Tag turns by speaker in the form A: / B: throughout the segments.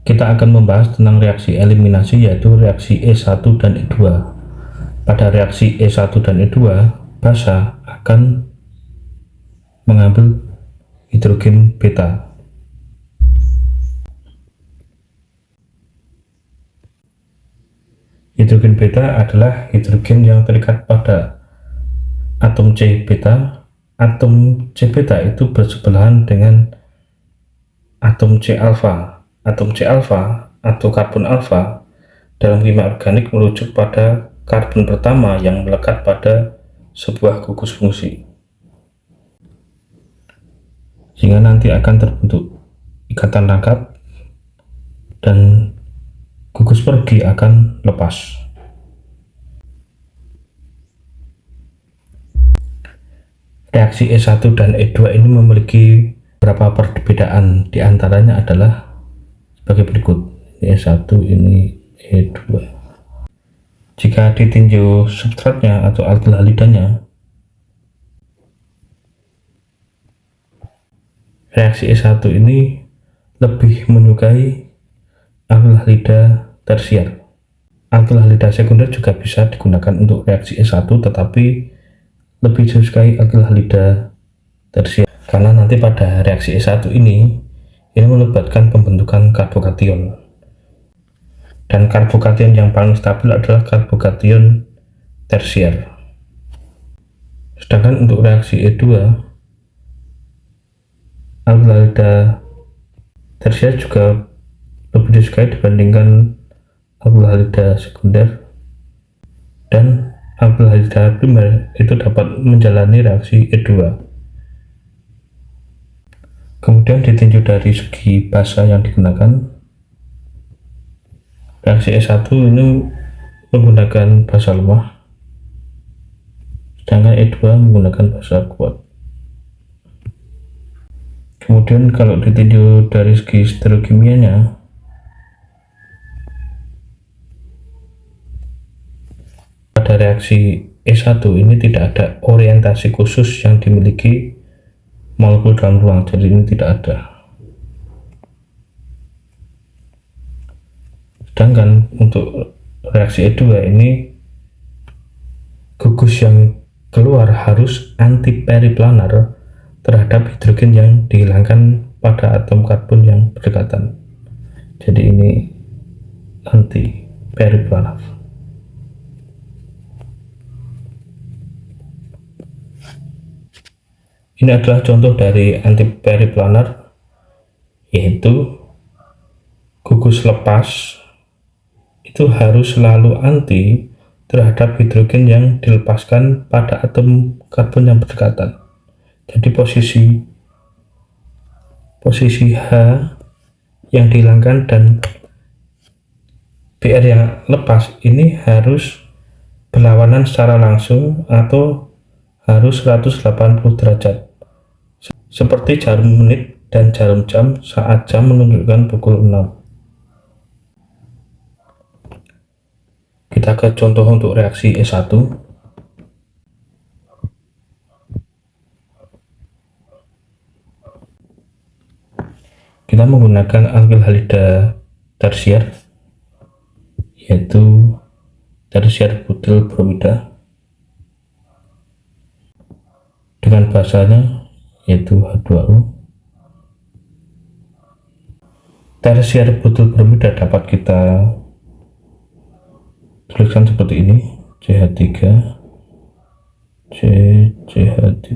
A: kita akan membahas tentang reaksi eliminasi, yaitu reaksi E1 dan E2. Pada reaksi E1 dan E2, basa akan mengambil hidrogen beta. Hidrogen beta adalah hidrogen yang terikat pada atom C beta. Atom C beta itu bersebelahan dengan atom C alfa. Atom C alfa atau karbon alfa dalam kimia organik merujuk pada karbon pertama yang melekat pada sebuah gugus fungsi, sehingga nanti akan terbentuk ikatan rangkap dan gugus pergi akan lepas. Reaksi E1 dan E2 ini memiliki beberapa perbedaan, diantaranya adalah sebagai berikut. Ini E1, ini E2. Jika ditinjau substratnya atau alkyl halidanya, reaksi E1 ini lebih menyukai alkyl halida tersier. Alkyl halida sekunder juga bisa digunakan untuk reaksi E1, tetapi lebih disukai alkyl halida tersier karena nanti pada reaksi E1 ini melibatkan pembentukan karbokation, dan karbokation yang paling stabil adalah karbokation tersier. Sedangkan untuk reaksi E2, alkyl halida tersier juga lebih disukai dibandingkan alkyl halida sekunder, dan alkyl halida primer itu dapat menjalani reaksi E2. Kemudian ditinjau dari segi basa yang digunakan, reaksi E1 ini menggunakan basa lemah, sedangkan E2 menggunakan basa kuat. Kemudian kalau ditinjau dari segi stereokimianya, pada reaksi E1 ini tidak ada orientasi khusus yang dimiliki molekul dalam ruang, jadi ini tidak ada. Sedangkan untuk reaksi E2 ini gugus yang keluar harus anti-periplanar terhadap hidrogen yang dihilangkan pada atom karbon yang berdekatan. Jadi ini anti-periplanar. Ini adalah contoh dari anti-periplanar, yaitu gugus lepas itu harus selalu anti terhadap hidrogen yang dilepaskan pada atom karbon yang berdekatan. Jadi posisi H yang dihilangkan dan Br yang lepas ini harus berlawanan secara langsung atau harus 180 derajat, seperti jarum menit dan jarum jam saat jam menunjukkan pukul 6. Kita ke contoh untuk reaksi E1. Kita menggunakan alkyl halida tersier, yaitu tersier butyl bromida, dengan basanya yaitu H2O. Tersier butyl bromida dapat kita tuliskan seperti ini: CH3 CH3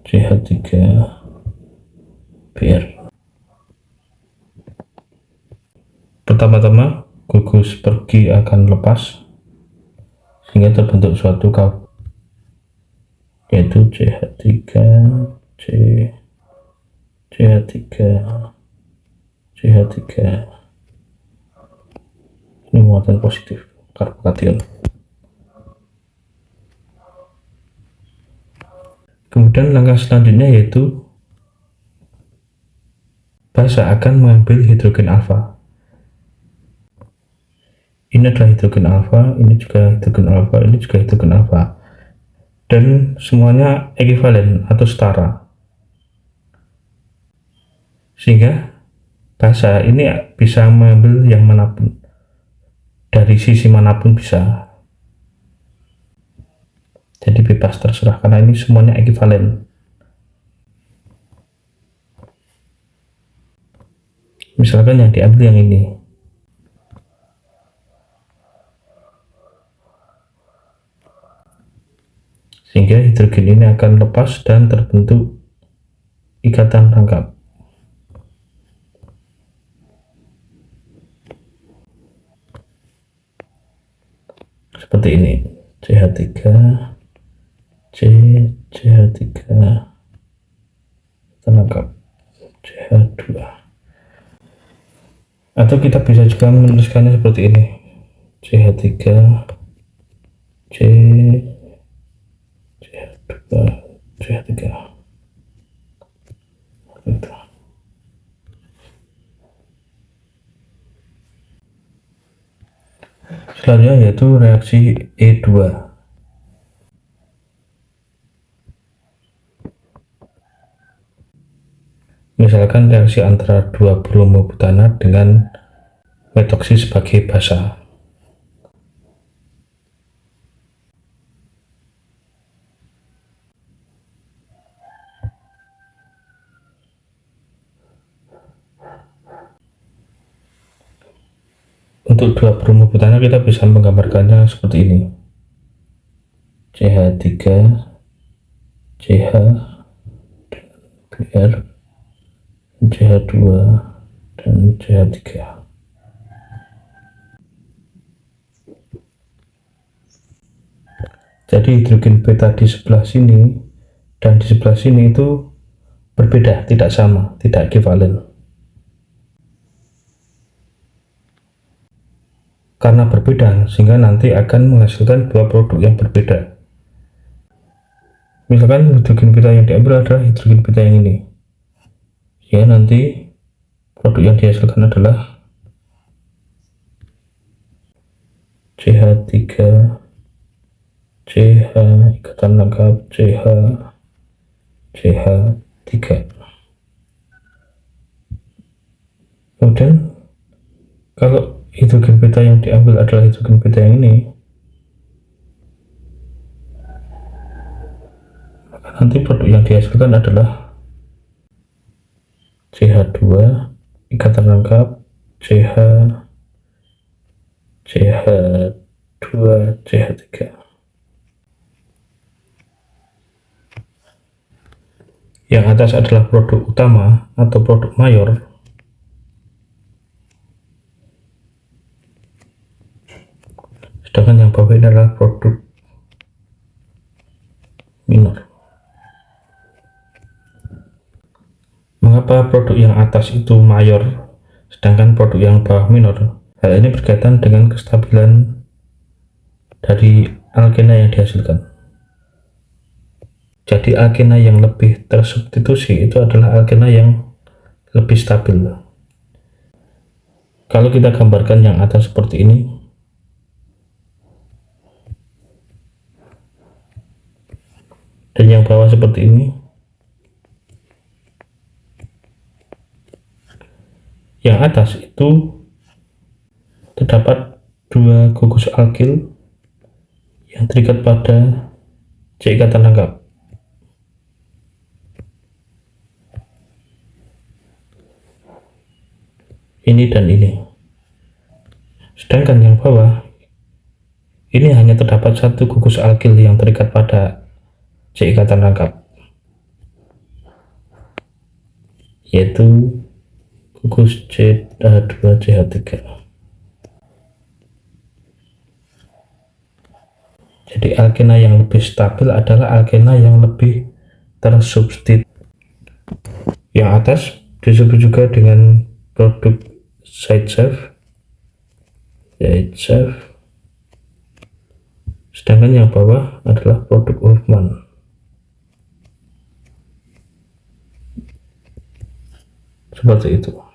A: CH3 Br. Pertama-tama gugus pergi akan lepas sehingga terbentuk suatu karbon, yaitu CH3 CH3 CH3. Ini muatan positif karbokation. Kemudian langkah selanjutnya yaitu basa akan mengambil hidrogen alfa. Ini adalah hidrogen alfa, ini juga hidrogen alfa, ini juga hidrogen alfa, dan semuanya ekuivalen atau setara, sehingga basa ini bisa mengambil yang manapun, dari sisi manapun bisa. Jadi bebas terserah karena ini semuanya ekuivalen. Misalkan yang diambil yang ini. Sehingga hidrogen ini akan lepas dan terbentuk ikatan rangkap. Seperti ini. CH3 CH3 terangkap CH2. Atau kita bisa juga menuliskannya seperti ini. CH3 CH2 CH3 gitu. Selanjutnya yaitu reaksi E2. Misalkan reaksi antara dua bromobutana dengan metoksi sebagai basa. Untuk dua bromobutana kita bisa menggambarkannya seperti ini. CH3 CH Br CH2 dan CH3. Jadi hidrogen beta di sebelah sini dan di sebelah sini itu berbeda, tidak sama, tidak ekuivalen. Karena berbeda, sehingga nanti akan menghasilkan dua produk yang berbeda. Misalkan hidrogen beta yang diambil adalah hidrogen beta yang ini. Ya, nanti produk yang dihasilkan adalah CH3 CH ikatan rangkap CH3. Kemudian kalau hidrogen beta yang diambil adalah hidrogen beta yang ini, maka nanti produk yang dihasilkan adalah CH2 ikatan rangkap CH2 CH3. Yang atas adalah produk utama atau produk mayor, sedangkan yang bawah ini adalah produk minor. Mengapa produk yang atas itu mayor sedangkan produk yang bawah minor? Hal ini berkaitan dengan kestabilan dari alkena yang dihasilkan. Jadi alkena yang lebih tersubstitusi itu adalah alkena yang lebih stabil. Kalau kita gambarkan yang atas seperti ini, dan yang bawah seperti ini, yang atas itu terdapat dua gugus alkil yang terikat pada C ikatan rangkap. Ini dan ini. Sedangkan yang bawah ini hanya terdapat satu gugus alkil yang terikat pada C ikatan rangkap, yaitu gugus CH2CH3. Jadi alkena yang lebih stabil adalah alkena yang lebih tersubstitusi. Yang atas disebut juga dengan produk Zaitsev, sedangkan yang bawah adalah produk Hofmann. Seperti itu.